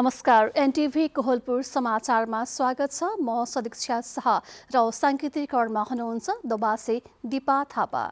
नमस्कार, एनटिभी कोहलपुर समाचारमा स्वागत छ। म सदीक्षा शाह र सांकेतिक करमा हुनुहुन्छ दोबासे दिपा थापा।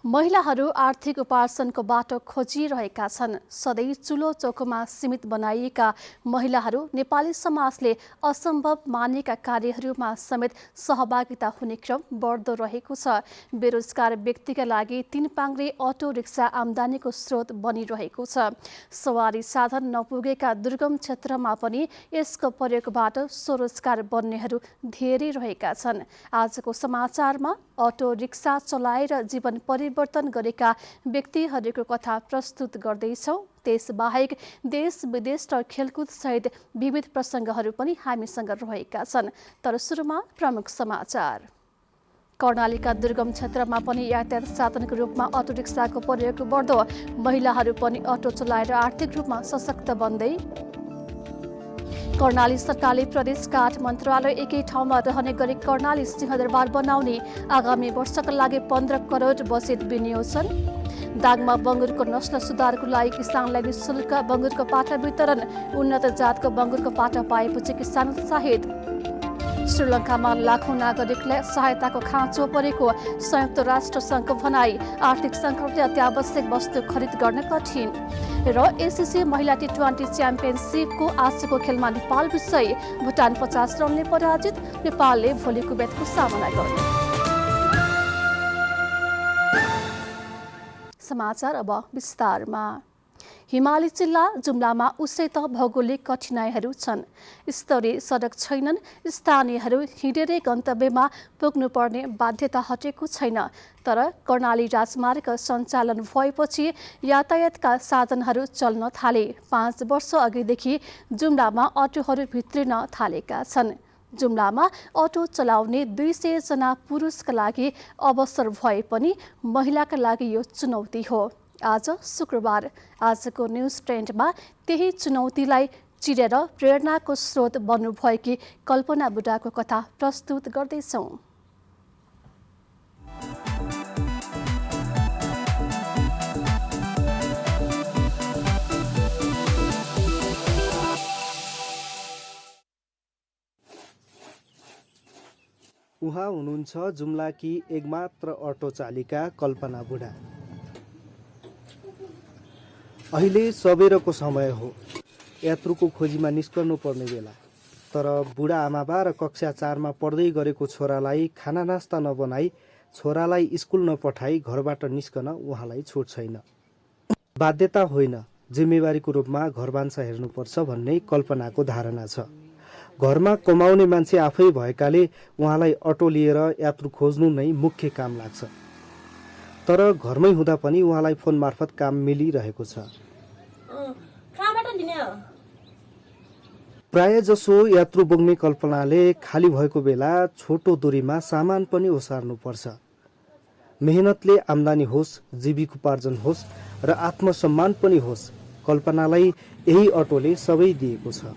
महिलाहरू आर्थिक उपार्जनको बाटो खोजिरहेका छन्। सधैँ चुलो चौकोमा सीमित बनाइएका महिलाहरू नेपाली समाजले असम्भव मानेका कार्यहरूमा समेत सहभागिता हुने क्रम बढ्दो रहेको छ। बेरोजगार व्यक्तिका लागि 3 पाङ्ग्रे अटो रिक्सा आम्दानीको स्रोत बनिरहेको छ। सवारी साधन नपुगेका दुर्गम क्षेत्रमा पनि यसको प्रयोगबाट स्वरोजगार बन्नेहरू धेरै रहेका छन्। आजको समाचारमा अटो रिक्सा चलाएर जीवन परिवर्तन गरेका व्यक्तिहरूको कथा प्रस्तुत गर्दैछौँ। त्यसबाहेक देश विदेश र खेलकुद सहित विविध प्रसङ्गहरू पनि हामीसँग रहेका छन्। तर सुरुमा प्रमुख समाचार। कर्णालीका दुर्गम क्षेत्रमा पनि यातायात साधनको रूपमा अटो रिक्साको प्रयोग बढ्दो। महिलाहरू पनि अटो चलाएर आर्थिक रूपमा सशक्त बन्दै। कर्णाली सरकारले प्रदेश काठ मन्त्रालय एकै ठाउँमा रहने गरी कर्णाली सिंहदरबार बनाउने। आगामी वर्षका लागि 15 करोड बजेट विनियोजन। दाङमा बङ्गुरको नस्ल सुधारको लागि किसानलाई निःशुल्क बङ्गुरको पाठा वितरण। उन्नत जातको बङ्गुरको पाठा पाएपछि किसान उत्साहित। श्रीलङ्कामा लाखौं नागरिकलाई सहायताको खाँचो परेको। संयुक्त राष्ट्र सङ्घको भनाई। आर्थिक सङ्कटले अत्यावश्यक वस्तु खरिद गर्न कठिन। र एसिसी महिला टी20 च्याम्पियनसिपको आजको खेलमा नेपाल विजयी। भुटान 50 रनले पराजित। नेपालले भोलि कुवेतको सामना गर्यो। समाचार अब विस्तारमा। हिमाली जिल्ला जुम्लामा उसै त भौगोलिक कठिनाइहरू छन्। स्तरीय सडक छैनन्। स्थानीयहरू हिँडेरै गन्तव्यमा पुग्नुपर्ने बाध्यता हटेको छैन। तर कर्णाली राजमार्ग सञ्चालन भएपछि यातायातका साधनहरू चल्न थाले। 5 वर्ष अघिदेखि जुम्लामा अटोहरू भित्रिन थालेका छन्। जुम्लामा अटो चलाउने 200 जना पुरुषका लागि अवसर भए पनि महिलाका लागि यो चुनौती हो। आज शुक्रबार। आजको न्युज ट्रेन्डमा त्यही चुनौतीलाई चिरेर प्रेरणाको स्रोत बन्नुभएकी कल्पना बुढाको कथा प्रस्तुत गर्दैछौँ। उहाँ हुनुहुन्छ जुम्लाकी एकमात्र अटो चालिका कल्पना बुढा। अहिले सबेरको समय हो। यात्रुको खोजीमा निस्कनु पर्ने बेला। तर बुढा आमाबा र कक्षा 4 मा पढ्दै गरेको छोरालाई खाना नास्ता नबनाई, छोरालाई स्कुल नपठाई घरबाट निस्कन उहाँलाई छुट छैन। बाध्यता होइन, जिम्मेवारीको रूपमा घरभान्सा हेर्नुपर्छ भन्ने कल्पनाको धारणा छ। घरमा कमाउने मान्छे आफै भएकाले उहाँलाई अटो लिएर यात्रु खोज्नु नै मुख्य काम लाग्छ। तर घरमै हुँदा पनि उहाँलाई फोन मार्फत काम मिलिरहेको छ। प्राय जसो यात्रु बोक्ने कल्पनाले खाली भएको बेला छोटो दूरीमा सामान पनि ओसार्नु पर्छ। मेहनतले आम्दानी होस्, जीविकोपार्जन होस् र आत्मसम्मान पनि होस्, कल्पनालाई यही अटोले सबै दिएको छ।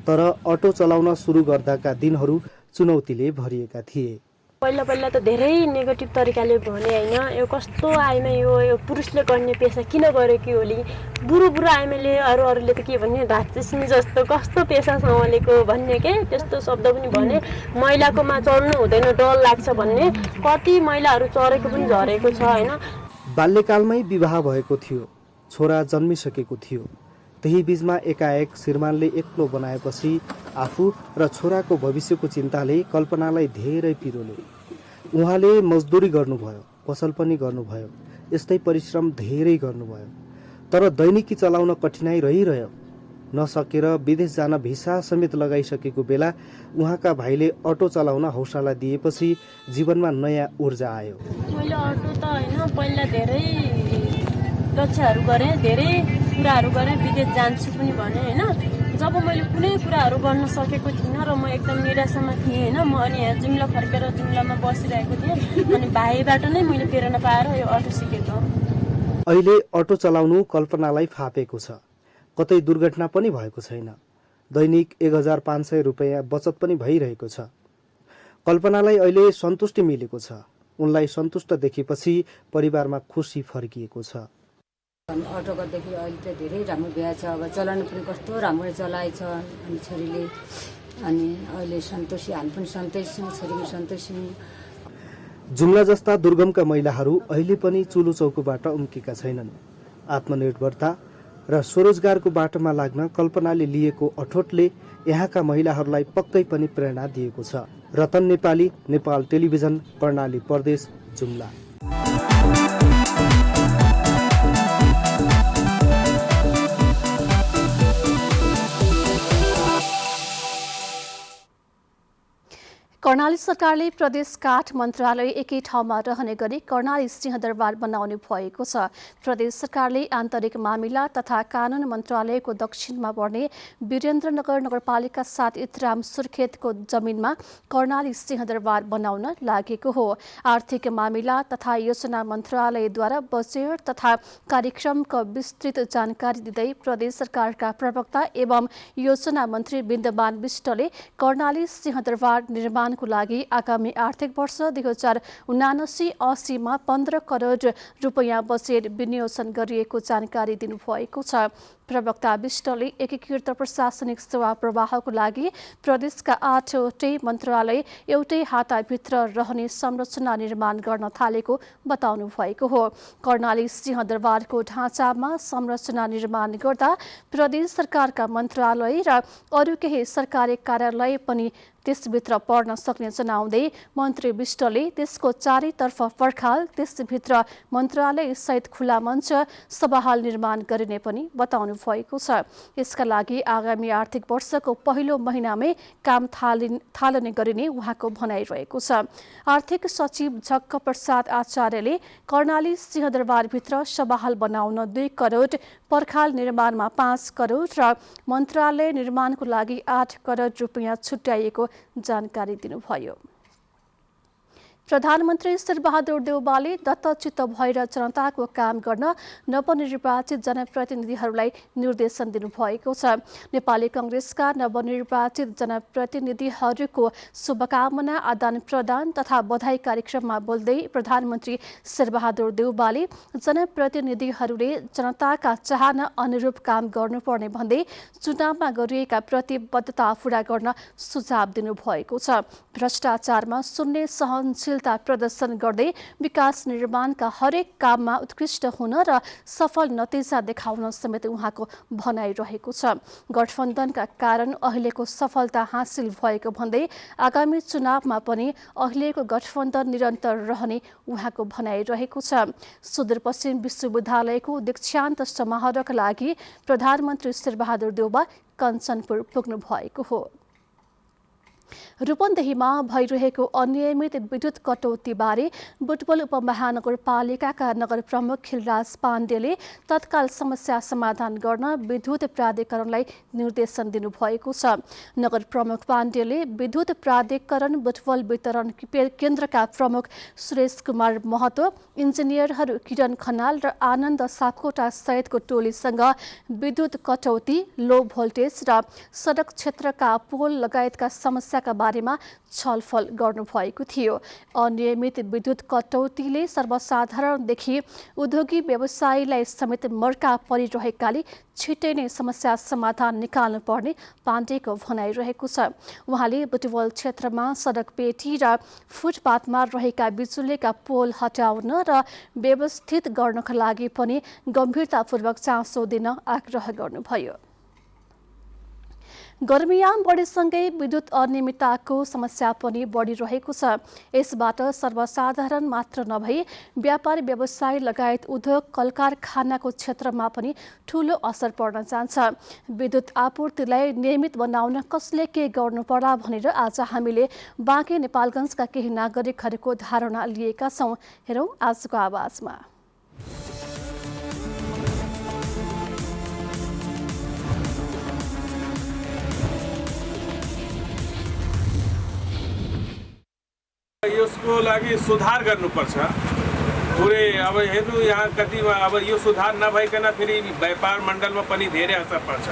तर अटो चलाउन सुरु गर्दाका दिनहरू चुनौतीले भरिएका थिए। पहिला त धेरै नेगेटिभ तरिकाले भने होइन, यो कस्तो आइमा यो पुरुषले गर्ने पेसा किन गर्यो कि होली। बुढो आइमाले अरूले त के भन्ने धाचिस्नी जस्तो कस्तो पेसा सम्हालेको भन्ने के त्यस्तो शब्द पनि भने। महिलाकोमा चढ्नु हुँदैन, डर लाग्छ भन्ने। कति महिलाहरू चढेको पनि झरेको छ होइन। बाल्यकालमै विवाह भएको थियो, छोरा जन्मिसकेको थियो। त्यही बीचमा एकाएक श्रीमानले एक्लो बनाएपछि आफू र छोराको भविष्यको चिन्ताले कल्पनालाई धेरै पिरोले। उहाँले मजदुरी गर्नुभयो, पसल पनि गर्नुभयो, यस्तै परिश्रम धेरै गर्नुभयो। तर दैनिकी चलाउन कठिनाइ रहिरह्यो। नसकेर विदेश जान भिसा समेत लगाइसकेको बेला उहाँका भाइले अटो चलाउन हौसला दिएपछि जीवनमा नयाँ ऊर्जा आयो। मैले अटो त होइन पहिला धेरै लक्ष्यहरू गरेँ, धेरै कुराहरू गरेँ, विदेश जान्छु पनि भने होइन। जब मैले कुनै कुराहरू गर्न सकेको थिइनँ र म एकदम निराशामा थिएँ होइन, म अनि यहाँ जुम्ला फर्केर जुम्लामा बसिरहेको थिएँ। अनि भाइबाट नै मैले प्रेरणा पाएर यो अटो सिकेको। अहिले अटो चलाउनु कल्पनालाई फापेको छ। कतै दुर्घटना पनि भएको छैन। दैनिक 1500 रुपियाँ बचत पनि भइरहेको छ। कल्पनालाई अहिले सन्तुष्टि मिलेको छ। उनलाई सन्तुष्ट देखेपछि परिवारमा खुसी फर्किएको छ। अटो गर्दाखेरि अहिले त धेरै राम्रो भ्याएको छ। अब चलाउनु पनि कस्तो राम्रो चलाएछ अनि छोरीले, अनि अहिले सन्तोषी, हामी पनि सन्तोषी छौँ, छोरी पनि सन्तोषी छौँ। जुम्ला जस्ता दुर्गमका महिलाहरू अहिले पनि चुलो चौकोबाट उम्केका छैनन्। आत्मनिर्भरता र स्वरोजगारको बाटोमा लाग्न कल्पनाले लिएको अठोटले यहाँका महिलाहरूलाई पक्कै पनि प्रेरणा दिएको छ। रतन नेपाली, नेपाल टेलिभिजन, कर्णाली प्रदेश, जुम्ला। कर्णाली सरकारले प्रदेश काठ मन्त्रालय एकै ठाउँमा रहने गरी कर्णाली सिंहदरबार बनाउने भएको छ। प्रदेश सरकारले आन्तरिक मामिला तथा कानुन मन्त्रालयको दक्षिणमा पर्ने वीरेन्द्रनगर नगरपालिका 7 इतराम सुर्खेतको जमिनमा कर्णाली सिंहदरबार बनाउन लागेको हो। आर्थिक मामिला तथा योजना मन्त्रालयद्वारा बजेट तथा कार्यक्रमको विस्तृत जानकारी दिँदै प्रदेश सरकारका प्रवक्ता एवं योजना मन्त्री बिन्दमान विष्टले कर्णाली सिंहदरबार निर्माण को लागि आगामी आर्थिक वर्ष 2079-80 मा 15 करोड रुपैयाँ बजेट विनियोजन गरिएको जानकारी दिनुभएको छ। प्रवक्ता विष्टले एकीकृत प्रशासनिक सेवा प्रवाहको लागि प्रदेशका 8वटै मन्त्रालय एउटै हाताभित्र रहने संरचना निर्माण गर्न थालेको बताउनु भएको हो। कर्णाली सिंहदरबारको ढाँचामा संरचना निर्माण गर्दा प्रदेश सरकारका मन्त्रालय र अरू केही सरकारी कार्यालय पनि त्यसभित्र पर्न सक्ने जनाउँदै मन्त्री विष्टले त्यसको चारैतर्फ पर्खाल, त्यसभित्र मन्त्रालय सहित खुला मञ्च, सभाहाल निर्माण गरिने पनि बताउनु भएको छ। यसका लागि आगामी आर्थिक वर्षको पहिलो महिनामै काम थालने गरिने उहाँको भनाइरहेको छ। आर्थिक सचिव झक्क प्रसाद आचार्यले कर्णाली सिंहदरबारभित्र सभाहाल बनाउन 2 करोड, पर्खाल निर्माणमा 5 करोड र मन्त्रालय निर्माणको लागि 8 करोड रुपैयाँ छुट्याइएको जानकारी दिनुभयो। प्रधानमन्त्री शेरबहादुर देउवाले दत्तचित्त भएर जनताको काम गर्न नवनिर्वाचित जनप्रतिनिधिहरूलाई निर्देशन दिनुभएको छ। नेपाली कांग्रेसका नवनिर्वाचित जनप्रतिनिधिहरूको शुभकामना आदान प्रदान तथा बधाई कार्यक्रममा बोल्दै प्रधानमन्त्री शेरबहादुर देउवाले जनप्रतिनिधिहरूले जनताका चाहना अनुरूप काम गर्नुपर्ने भन्दै चुनावमा गरिएका प्रतिबद्धता पूरा गर्न सुझाव दिनुभएको छ। भ्रष्टाचारमा शून्य सहनशील प्रदर्शन गर्दै विकास निर्माणका हरेक काममा उत्कृष्ट हुन र सफल नतिजा देखाउन समेत उहाँको भनाइ रहेको छ। गठबन्धनका कारण अहिलेको सफलता हासिल भएको भन्दै आगामी चुनावमा पनि अहिलेको गठबन्धन निरन्तर रहने उहाँको भनाइ रहेको छ। सुदूरपश्चिम विश्वविद्यालयको दीक्षान्त समारोहका लागि प्रधानमन्त्री शेरबहादुर देउवा कञ्चनपुर पुग्नु भएको हो। रूपन्देहीमा भइरहेको अनियमित विद्युत कटौतीबारे बुटवल उपमहानगरपालिकाका नगर प्रमुख खिलराज पाण्डेले तत्काल समस्या समाधान गर्न विद्युत प्राधिकरणलाई निर्देशन दिनुभएको छ। नगर प्रमुख पाण्डेले विद्युत प्राधिकरण बुटवल वितरण केन्द्रका प्रमुख सुरेश कुमार महतो, इन्जिनियरहरू किरण खनाल र आनन्द सापकोटा सहितको टोलीसँग विद्युत कटौती, लो भोल्टेज र सडक क्षेत्रका पोल लगायतका समस्याका बारेमा छलफल गर्नुभएको थियो। अनियमित विद्युत कटौतीले सर्वसाधारणदेखि उद्योगी व्यवसायीलाई समेत मर्का परिरहेकाले छिट्टै नै समस्या समाधान निकाल्नु पर्ने पाण्डेको भनाइ रहेको छ। उहाँले बुटवल क्षेत्रमा सडक पेटी र फुटपाथमा रहेका बिजुलीका पोल हटाउन र व्यवस्थित गर्नका लागि पनि गम्भीरतापूर्वक चासो दिन आग्रह गर्नुभयो। गर्मीयाम बढेसँगै विद्युत अनियमितताको समस्या पनि बढिरहेको छ। यसबाट सर्वसाधारण मात्र नभई व्यापारी व्यवसाय लगायत उद्योग कल कारखानाको क्षेत्रमा पनि ठूलो असर पर्न जान्छ। विद्युत आपूर्तिलाई नियमित बनाउन कसले के गर्नु पर्ला भनेर आज हामीले बाँके नेपालगञ्जका केही नागरिकहरूको धारणा लिएका छौँ। हेरौँ आजको आवाजमा। यसको लागि सुधार गर्नुपर्छ। पुरै अब हेर्नु यहाँ कतिमा अब यो सुधार नभइकन फेरि व्यापार मण्डलमा पनि धेरै असर पर्छ।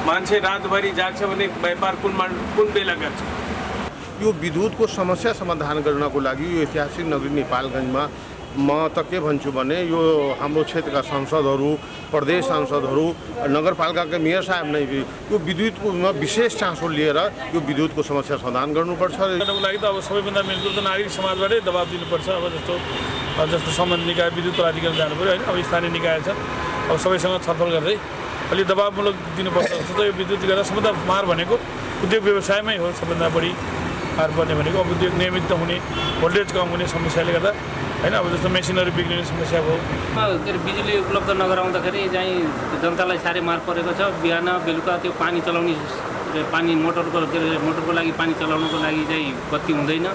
मान्छे रातभरि जाग्छ भने व्यापार कुन बेला गर्छ। यो विद्युतको समस्या समाधान गर्नको लागि यो ऐतिहासिक नगरी नेपालगञ्जमा म त के भन्छु भने यो हाम्रो क्षेत्रका सांसदहरू, प्रदेश सांसदहरू, नगरपालिकाका मेयर साहब नै यो विद्युतको विशेष चासो लिएर यो विद्युतको समस्या समाधान गर्नुपर्छ। गर्नको लागि त अब सबैभन्दा मेन कुरो त नागरिक समाजबाटै दबाब दिनुपर्छ। अब जस्तो सम्बन्धित निकाय विद्युत प्राधिकरण जानु पऱ्यो होइन। अब स्थानीय निकाय छ, अब सबैसँग छलफल गर्दै अलिक दबावमूलक दिनुपर्छ। जस्तो त यो विद्युत गर्दा सबभन्दा मार भनेको उद्योग व्यवसायमै हो। सबभन्दा बढी मार पर्ने भनेको अब उद्योग नियमित हुने, भोल्टेज कम हुने समस्याले गर्दा होइन। अब जस्तो मेसिनहरू बिग्रिने समस्या भयो। के अरे बिजुली उपलब्ध नगराउँदाखेरि चाहिँ जनतालाई साह्रै मार परेको छ। बिहान बेलुका त्यो पानी चलाउने पानी मोटरको लागि पानी चलाउनको लागि चाहिँ बत्ती हुँदैन।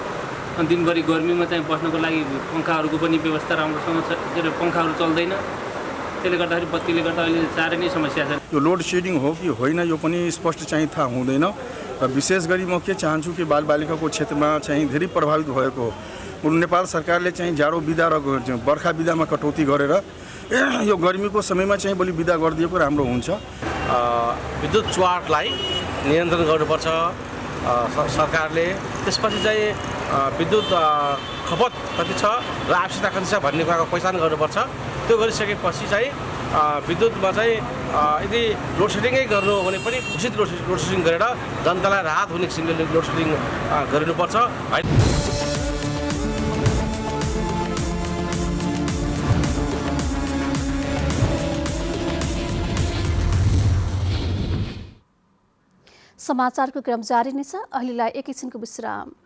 अनि दिनभरि गर्मीमा चाहिँ बस्नको लागि पङ्खाहरूको पनि व्यवस्था राम्रोसँग छ, के अरे पङ्खाहरू चल्दैन। त्यसले गर्दाखेरि बत्तीले गर्दा अहिले साह्रै नै समस्या छ। यो लोड सेडिङ हो कि होइन यो पनि स्पष्ट चाहिँ थाहा हुँदैन। र विशेष गरी म के चाहन्छु कि बालबालिकाको क्षेत्रमा चाहिँ धेरै प्रभावित भएको हो। नेपाल सरकारले चाहिँ जाडो बिदा र बर्खा बिदामा कटौती गरेर यो गर्मीको समयमा चाहिँ बलि बिदा गरिदिएको राम्रो हुन्छ। विद्युत चुहाटलाई नियन्त्रण गर्नुपर्छ सरकारले। त्यसपछि चाहिँ विद्युत खपत कति छ र आवश्यकता कति छ भन्ने कुराको पहिचान गर्नुपर्छ। त्यो गरिसकेपछि चाहिँ विद्युतमा चाहिँ यदि लोड सेडिङै गर्नु हो भने पनि उचित लोड सेडिङ गरेर जनतालाई राहत हुने किसिमले लोड सेडिङ गरिनुपर्छ है। समाचारको क्रम जारी नै छ। अहिलेलाई एकैछिनको विश्राम।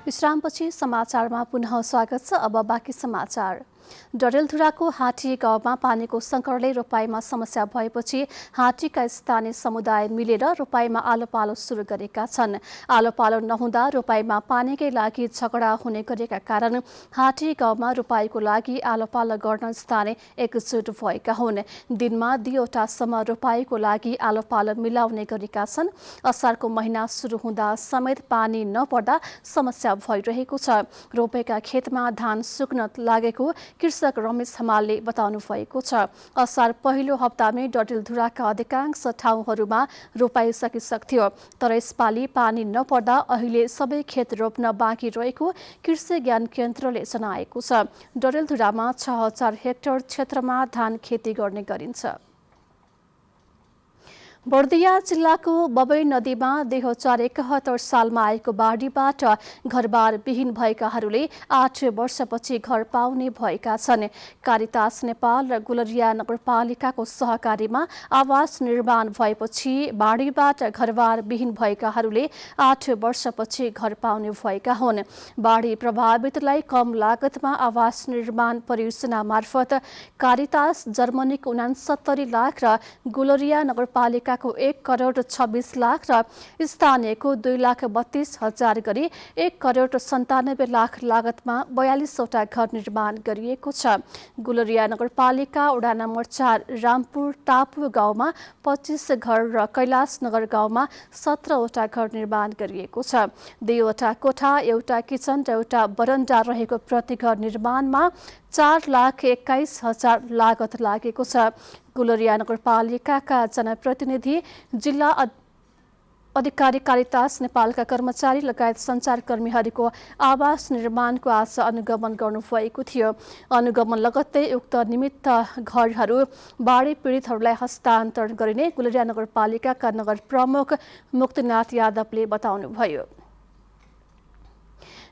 विश्रामपछि समाचारमा पुनः स्वागत छ। अब बाँकी समाचार। डडेलधुराको हाटी गाउँमा पानीको सङ्कटले रोपाईमा समस्या भएपछि हाटीका स्थानीय समुदाय मिलेर रोपाईमा आलोपालो सुरु गरेका छन्। आलोपालो नहुँदा रोपाईमा पानीकै लागि झगडा हुने गरेका कारण हाटी गाउँमा रोपाईको लागि आलोपालो गर्न स्थानीय एकजुट भएका हुन्। दिनमा 2 वटासम्म रोपाईको लागि आलोपालो मिलाउने गरेका छन्। असारको महिना सुरु हुँदा समेत पानी नपर्दा समस्या भइरहेको छ। रोपेका खेतमा धान सुक्न लागेको कृषक रमेश हमालले बताउनु भएको छ। असार पहिलो हप्तामै डडेलधुराका अधिकांश ठाउँहरूमा रोपाई सकिसक्थ्यो, तर यसपालि पानी नपर्दा अहिले सबै खेत रोप्न बाँकी रहेको कृषि ज्ञान केन्द्रले जनाएको छ। डडेलधुरामा 6000 हेक्टर क्षेत्रमा धान खेती गर्ने गरिन्छ। बर्दिया जिल्लाको बबई नदीमा 2071 सालमा आएको बाढीबाट घरबार विहीन भएकाहरूले 8 वर्षपछि घर पाउने भएका छन्। कारितास नेपाल र गुलरिया नगरपालिकाको सहकारीमा आवास निर्माण भएपछि बाढीबाट घरबार विहीन भएकाहरूले 8 वर्षपछि घर पाउने भएका हुन्। बाढी प्रभावितलाई कम लागतमा आवास निर्माण परियोजना मार्फत कारितास जर्मनीको 69 लाख र गुलरिया नगरपालिका 1 करोड 26 लाख र स्थानीयको 2,32,000 गरी 1 करोड 97 लाख लागतमा 42 वटा घर निर्माण गरिएको छ। गुलरिया नगरपालिका वडा नम्बर 4 रामपुर टापु गाउँमा 25 घर र कैलाश नगर गाउँमा 17 वटा घर निर्माण गरिएको छ। 2 वटा कोठा, एउटा किचन र एउटा बरन्डा रहेको प्रति घर निर्माणमा 4,21,000 लागत लागेको छ। गुलरिया नगरपालिकाका जनप्रतिनिधि जिल्ला अधिकारी कालिदास नेपालका कर्मचारी लगायत सञ्चारकर्मीहरूको आवास निर्माणको आज अनुगमन गर्नुभएको थियो। अनुगमन लगत्तै उक्त निमित्त घरहरू बाढी पीडितहरूलाई हस्तान्तरण गरिने गुलरिया नगरपालिकाका नगर प्रमुख मुक्तिनाथ यादवले बताउनुभयो।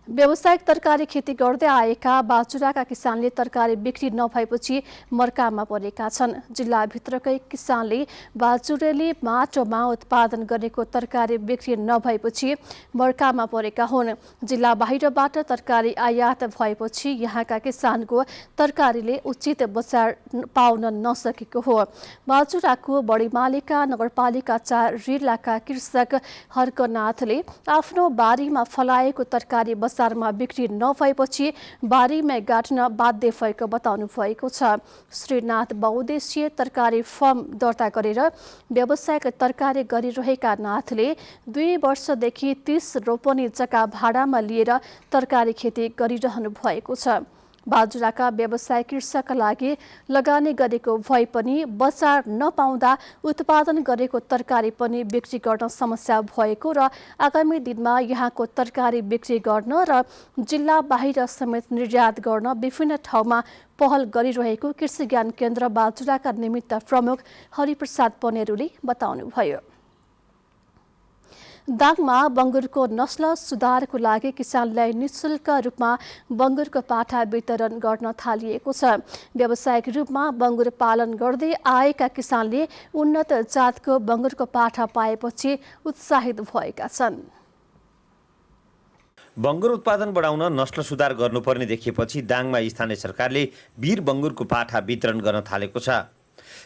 व्यावसायिक तरकारी खेती गर्दै आएका बाजुराका किसानले तरकारी बिक्री नभएपछि मर्कामा परेका छन्। जिल्लाभित्रकै किसानले बाजुरेली माटोमा उत्पादन गरेको तरकारी बिक्री नभएपछि मर्कामा परेका हुन्। जिल्ला बाहिरबाट तरकारी आयात भएपछि यहाँका किसानको तरकारीले उचित बजार पाउन नसकेको हो। बाजुराको बढीमालिका नगरपालिका 4 रिर्लाका कृषक हर्कनाथले आफ्नो बारीमा फलाएको तरकारी बजारमा बिक्री नभएपछि बारीमै गाड्न बाध्य भएको बताउनु भएको छ। श्रीनाथ बहुद्देशीय तरकारी फर्म दर्ता गरेर व्यावसायिक तरकारी गरिरहेका नाथले 2 वर्षदेखि 30 रोपनी जग्गा भाडामा लिएर तरकारी खेती गरिरहनु भएको छ। बाजुराका व्यवसाय कृषकका लागि लगानी गरेको भए पनि बजार नपाउँदा उत्पादन गरेको तरकारी पनि बिक्री गर्न समस्या भएको र आगामी दिनमा यहाँको तरकारी बिक्री गर्न र जिल्ला बाहिर समेत निर्यात गर्न विभिन्न ठाउँमा पहल गरिरहेको कृषि ज्ञान केन्द्र बाजुराका निमित्त प्रमुख हरिप्रसाद पनेरुले बताउनुभयो। दाङमा बङ्गुरको नस्ल सुधारको लागि किसानलाई निःशुल्क रूपमा बङ्गुरको पाठा वितरण गर्न थालिएको छ। व्यावसायिक रूपमा बङ्गुर पालन गर्दै आएका किसानले उन्नत जातको बङ्गुरको पाठा पाएपछि उत्साहित भएका छन्। बङ्गुर उत्पादन बढाउन नस्ल सुधार गर्नुपर्ने देखिएपछि दाङमा स्थानीय सरकारले वीर बङ्गुरको पाठा वितरण गर्न थालेको छ।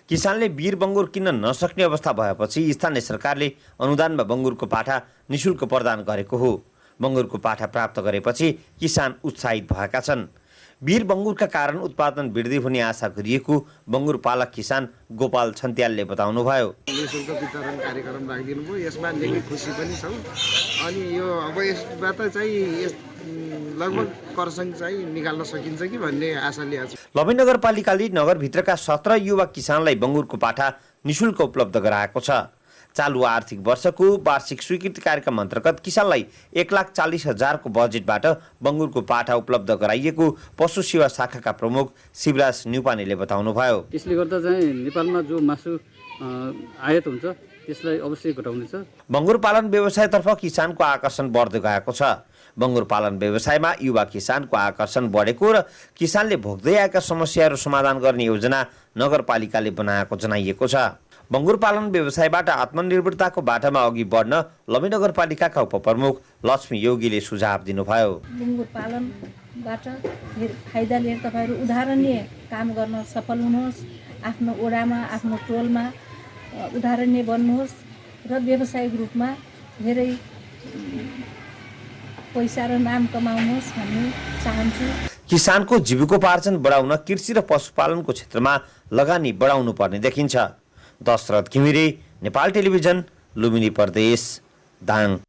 किसानले वीर बङ्गुर किन्न नसक्ने अवस्था भएपछि स्थानीय सरकारले अनुदानमा बङ्गुरको पाठा निःशुल्क प्रदान गरेको हो। बङ्गुरको पाठा प्राप्त गरेपछि किसान उत्साहित भएका छन्। वीर बङ्गुरका कारण उत्पादन वृद्धि हुने आशा गरिएको बङ्गुर पालक किसान गोपाल छन्त्यालले बताउनुभयो। निःशुल्क वितरण कार्यक्रम राखिदिनु भयो, यसमा निकै खुसी पनि छौँ। अनि यो अब यसबाट चाहिँ लगभग कर्सङ चाहिँ निकाल्न सकिन्छ कि भन्ने आशा लिएको छ। लभी नगरपालिकाले नगरभित्रका 17 युवा किसानलाई बङ्गुरको पाठा निःशुल्क उपलब्ध गराएको छ। चालु आर्थिक वर्षको वार्षिक स्वीकृति कार्यक्रम अन्तर्गत किसानलाई 1,40,000 को बजेटबाट बङ्गुरको पाठा उपलब्ध गराइएको पशु सेवा शाखाका प्रमुख शिवराज न्युपानेले बताउनुभयो। त्यसले गर्दा चाहिँ नेपालमा जो मासु आयात हुन्छ त्यसलाई अवश्य घटाउनेछ। बङ्गुर पालन व्यवसायतर्फ किसानको आकर्षण बढ्दै गएको छ। बङ्गुर पालन व्यवसायमा युवा किसानको आकर्षण बढेको र किसानले भोग्दै आएका समस्याहरू समाधान गर्ने योजना नगरपालिकाले बनाएको जनाइएको छ। बङ्गुर पालन व्यवसायबाट आत्मनिर्भरताको बाटोमा अघि बढ्न लभी नगरपालिकाका उपप्रमुख लक्ष्मी योगीले सुझाव दिनुभयो। बङ्गुर पालनबाट फाइदा लिएर तपाईँहरू उदाहरणीय काम गर्न सफल हुनुहोस्। आफ्नो ओडामा आफ्नो टोलमा उदाहरणीय बन्नुहोस् र व्यावसायिक रूपमा धेरै पैसा र नाम कमाउनुहोस् भन्ने चाहन्छु। किसानको जीविकोपार्जन बढाउन कृषि र पशुपालनको क्षेत्रमा लगानी बढाउनु पर्ने देखिन्छ। दशरथ घिमिरे, नेपाल टेलिभिजन, लुम्बिनी प्रदेश, दाङ।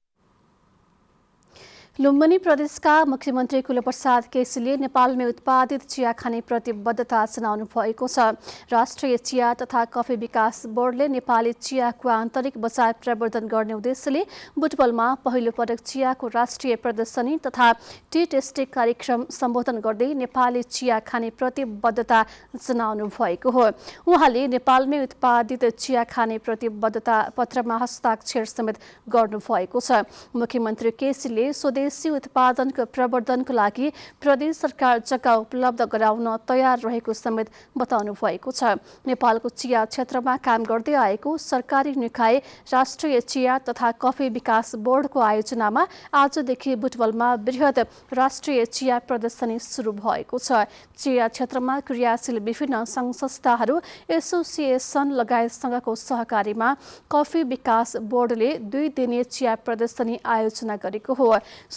लुम्बिनी प्रदेशका मुख्यमन्त्री कुलप्रसाद केसीले नेपालमै उत्पादित चिया खाने प्रतिबद्धता जनाउनु भएको छ। राष्ट्रिय चिया तथा कफी विकास बोर्डले नेपाली चियाको आन्तरिक बजार प्रवर्धन गर्ने उद्देश्यले बुटवलमा पहिलो पटक चियाको राष्ट्रिय प्रदर्शनी तथा टी टेस्टिङ कार्यक्रम सम्बोधन गर्दै नेपाली चिया खाने प्रतिबद्धता जनाउनु भएको हो। उहाँले नेपालमै उत्पादित चिया खाने प्रतिबद्धता पत्रमा हस्ताक्षर समेत गर्नुभएको छ। मुख्यमन्त्री केसीले स्वदेशी उत्पादनको प्रवर्धनको लागि प्रदेश सरकार जग्गा उपलब्ध गराउन तयार रहेको समेत बताउनु भएको छ। नेपालको चिया क्षेत्रमा काम गर्दै आएको सरकारी निकाय राष्ट्रिय चिया तथा कफी विकास बोर्डको आयोजनामा आजदेखि बुटवलमा बृहत राष्ट्रिय चिया प्रदर्शनी सुरु भएको छ। चिया क्षेत्रमा क्रियाशील विभिन्न सङ्घ संस्थाहरू एसोसिएसन लगायतसँगको सहकारीमा कफी विकास बोर्डले 2 दिने चिया प्रदर्शनी आयोजना गरेको हो।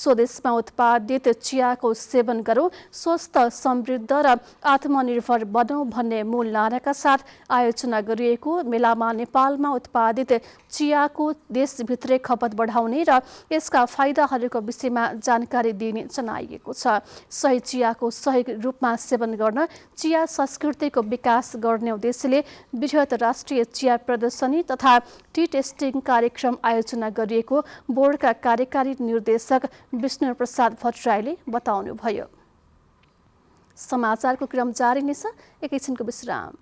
स्वदेशमा उत्पादित चियाको सेवन गरौँ, स्वस्थ, समृद्ध र आत्मनिर्भर बनौँ भन्ने मूल नाराका साथ आयोजना गरिएको मेलामा नेपालमा उत्पादित चियाको देशभित्रै खपत बढाउने र यसका फाइदाहरूको विषयमा जानकारी दिने जनाइएको छ। सही चियाको सही रूपमा सेवन गर्न चिया संस्कृतिको विकास गर्ने उद्देश्यले बृहत राष्ट्रिय चिया प्रदर्शनी तथा टी टेस्टिङ कार्यक्रम आयोजना गरिएको बोर्डका कार्यकारी निर्देशक विष्णु प्रसाद भट्टराईले बताउनुभयो। समाचारको क्रम जारी नै छ, एकैछिनको विश्राम।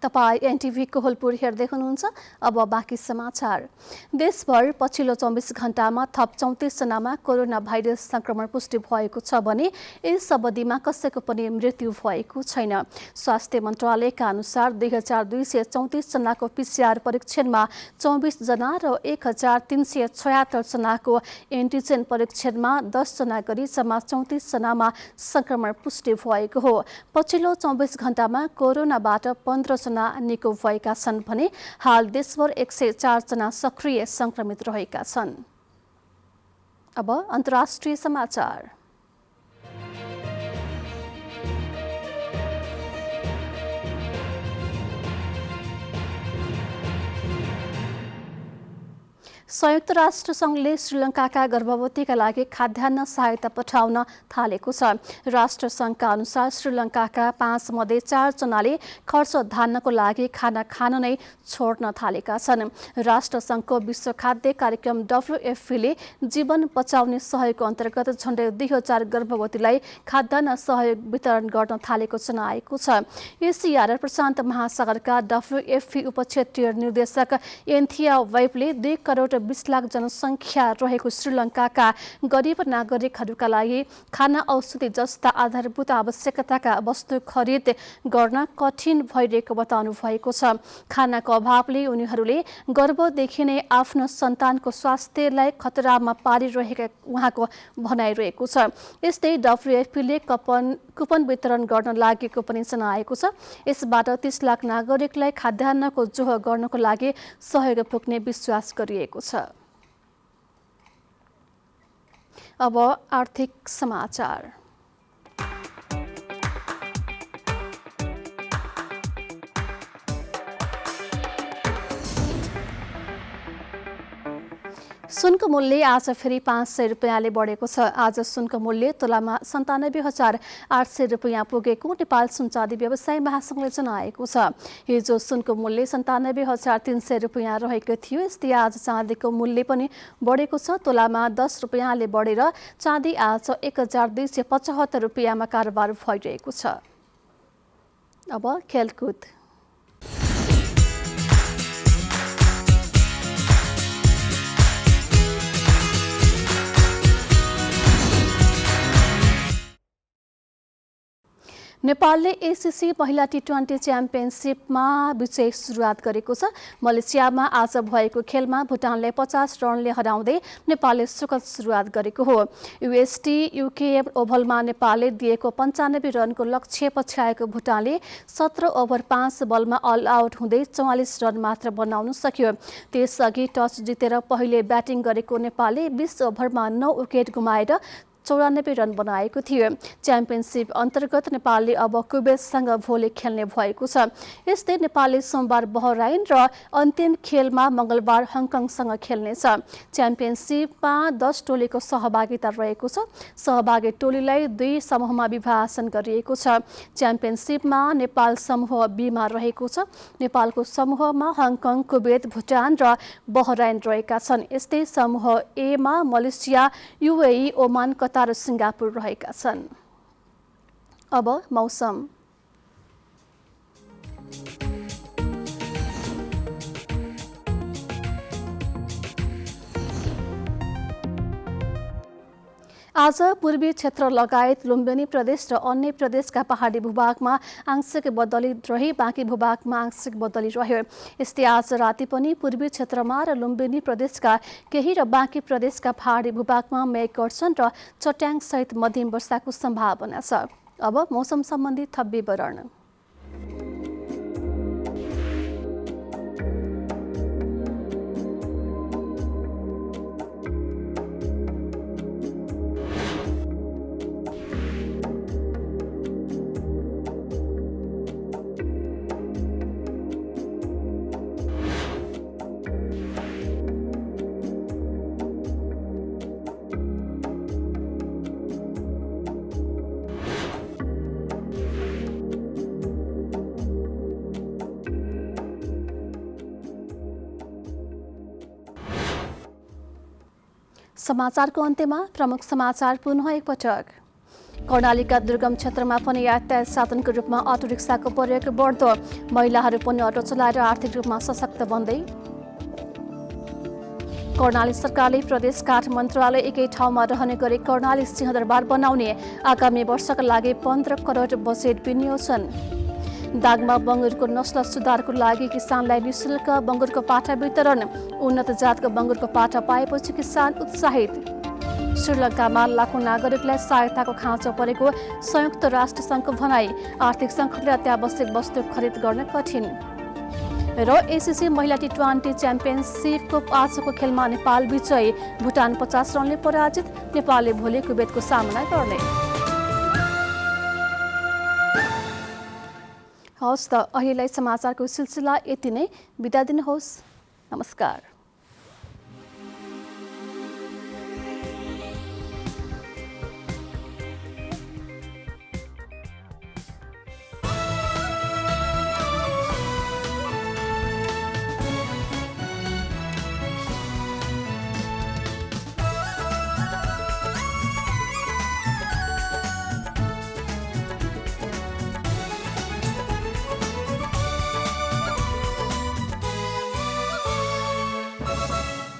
तपाईँ एनटिभी कोहलपुर हेर्दै हुनुहुन्छ। अब बाँकी समाचार। देशभर पछिल्लो 24 घण्टामा थप 34 जनामा कोरोना भाइरस संक्रमण पुष्टि भएको छ भने यस अवधिमा कसैको पनि मृत्यु भएको छैन। स्वास्थ्य मन्त्रालयका अनुसार 2234 जनाको PCR परीक्षणमा 24 जना र 1376 जनाको एन्टिजेन परीक्षणमा 10 जना गरी जम्मा 34 जनामा संक्रमण पुष्टि भएको हो। पछिल्लो 24 घण्टामा कोरोनाबाट 15 जना निको भएका छन् भने हाल देशभर 104 जना सक्रिय संक्रमित रहेका छन्। अब अन्तर्राष्ट्रिय समाचार। संयुक्त राष्ट्र संघले श्रीलङ्काका गर्भवतीका लागि खाद्यान्न सहायता पठाउन थालेको छ। राष्ट्र संघका अनुसार श्रीलङ्काका 5 मध्ये 4 जनाले खर्च धान्नको लागि खाना खान नै छोड्न थालेका छन्। राष्ट्र संघको विश्व खाद्य कार्यक्रम WFPले जीवन बचाउने सहयोगको अन्तर्गत झण्डै 2000 गर्भवतीलाई खाद्यान्न सहयोग वितरण गर्न थालेको जनाएको छ। एसिया र प्रशान्त महासागरका WFP उपक्षेत्रीय निर्देशक एन्थिया वेबले 2 करोड 20 लाख जनसङ्ख्या रहेको श्रीलङ्काका गरिब नागरिकहरूका लागि खाना औषधि जस्ता आधारभूत आवश्यकताका वस्तु खरिद गर्न कठिन भइरहेको बताउनु भएको छ। खानाको अभावले उनीहरूले गर्भदेखि नै आफ्नो सन्तानको स्वास्थ्यलाई खतरामा पारिरहेका उहाँको भनाइरहेको छ। यस्तै WFPले कुपन वितरण गर्न लागेको पनि जनाएको छ। यसबाट 30 लाख नागरिकलाई खाद्यान्नको जोह गर्नको लागि सहयोग पुग्ने विश्वास गरिएको छ। अब आर्थिक समाचार। सुनको मूल्य आज फेरि 500 रुपियाँले बढेको छ। आज सुनको मूल्य तोलामा 97,800 रुपियाँ पुगेको नेपाल सुनचाँदी व्यवसाय महासंघले जनाएको छ। हिजो सुनको मूल्य 97,300 रुपियाँ रहेको थियो। यस्तै आज चाँदीको मूल्य पनि बढेको छ। तोलामा 10 रुपियाँले बढेर चाँदी आज 1,275 रुपियाँमा कारोबार भइरहेको छ। अब खेलकुद। नेपालले एसिसी महिला टी20 च्याम्पियनसिपमा विजय सुरुवात गरेको छ। मलेसियामा आज भएको खेलमा भुटानले 50 रनले हराउँदै नेपालले सुखद सुरुवात गरेको हो। UST UKM ओभलमा नेपालले दिएको 95 रनको लक्ष्य पछ्याएको भुटानले 17 ओभर 5 बलमा अल आउट हुँदै 44 रन मात्र बनाउन सक्यो। त्यसअघि टस जितेर पहिले ब्याटिङ गरेको नेपालले 20 ओभरमा 9 विकेट गुमाएर 94 रन बनाएको थियो। च्याम्पियनसिप अन्तर्गत नेपालले अब कुवेतसँग भोलि खेल्ने भएको छ। यस्तै नेपालले सोमबार बहराइन र अन्तिम खेलमा मंगलबार हङकङसँग खेल्नेछ। च्याम्पियनसिपमा 10 टोलीको सहभागिता रहेको छ। सहभागी टोलीलाई 2 समूहमा विभाजन गरिएको छ। च्याम्पियनसिपमा नेपाल समूह बीमा रहेको छ। नेपालको समूहमा हङकङ, कुवेत, भुटान र बहराइन रहेका छन्। यस्तै समूह एमा मलेसिया, UAE, ओमान, कतार र सिङ्गापुर रहेका छन्। अब मौसम। आज पूर्वी क्षेत्र लगायत लुम्बिनी प्रदेश र अन्य प्रदेशका पहाडी भूभागमा आंशिक बदली रही बाँकी भूभागमा आंशिक बदली रह्यो। यस्तै आज राति पनि पूर्वी क्षेत्रमा र लुम्बिनी प्रदेशका केही र बाँकी प्रदेशका पहाडी भूभागमा मेघ गर्जन र चट्याङसहित मध्यम वर्षाको सम्भावना छ। अब मौसम सम्बन्धी थप विवरण। समाचारको अन्त्यमा प्रमुख समाचार पुनः एकपटक। कर्णालीका दुर्गम क्षेत्रमा पनि यातायात साधनको रूपमा अटो रिक्साको प्रयोग बढ्दो, महिलाहरू पनि अटो चलाएर आर्थिक रूपमा सशक्त बन्दै। कर्णाली सरकारले प्रदेश काठ मन्त्रालय एकै ठाउँमा रहने गरी कर्णाली सिंहदरबार बनाउने, आगामी वर्षका लागि 15 करोड बजेट विनियोजन। दाङमा बङ्गुरको नस्ल सुधारको लागि किसानलाई निःशुल्क बङ्गुरको पाठा वितरण, उन्नत जातको बङ्गुरको पाठा पाएपछि किसान उत्साहित। श्रीलङ्कामा लाखौं नागरिकलाई सहायताको खाँचो परेको संयुक्त राष्ट्र सङ्घको भनाई, आर्थिक सङ्कटले अत्यावश्यक वस्तु खरिद गर्न कठिन। र एसिसी महिला टी20 च्याम्पियनसिपको आजको खेलमा नेपाल विजयी, भुटान 50 रनले पराजित, नेपालले भोलि कुवेतको सामना गर्ने। हवस् त अहिलेलाई समाचारको सिलसिला यति नै, बिदा दिनुहोस्, नमस्कार।